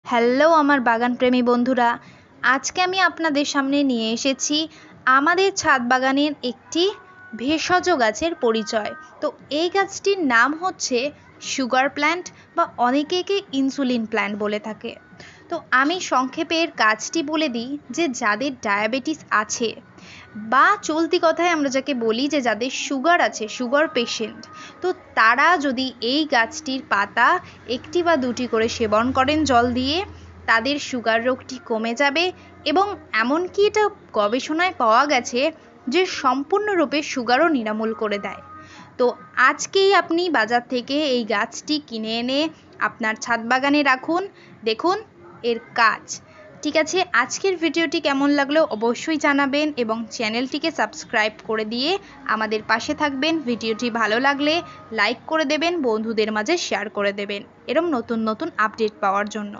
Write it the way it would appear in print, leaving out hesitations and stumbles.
Hello আমার বাগানপ্রেমী বন্ধুরা, আজকে আমি আপনাদের সামনে নিয়ে এসেছি আমাদের ছাদ বাগানের একটি ভেষজ গাছের পরিচয়। তো এই গাছটির নাম হচ্ছে সুগার প্ল্যান্ট বা অনেকে একে ইনসুলিন প্ল্যান্ট বলে থাকে। তো আমি সংক্ষেপে এর কাজটি বলে দিই যে যাদের ডায়াবেটিস আছে বা চলতি কথায় আমরা যাকে বলি যে যাদের সুগার আছে, সুগার পেশেন্ট, তো তারা যদি এই গাছটির পাতা একটি বা দুটি করে সেবন করেন জল দিয়ে, তাদের সুগার রোগটি কমে যাবে এবং এমনকি এটা গবেষণায় পাওয়া গেছে যে সম্পূর্ণরূপে সুগারও নিরামূল করে দেয়। তো আজকেই আপনি বাজার থেকে এই গাছটি কিনে এনে আপনার ছাদ বাগানে রাখুন, দেখুন এর কাজ। ঠিক আছে, আজকের ভিডিওটি কেমন লাগলো অবশ্যই জানাবেন এবং চ্যানেলটিকে সাবস্ক্রাইব করে দিয়ে আমাদের পাশে থাকবেন। ভিডিওটি ভালো লাগলে লাইক করে দেবেন, বন্ধুদের মাঝে শেয়ার করে দেবেন এরম নতুন নতুন আপডেট পাওয়ার জন্য।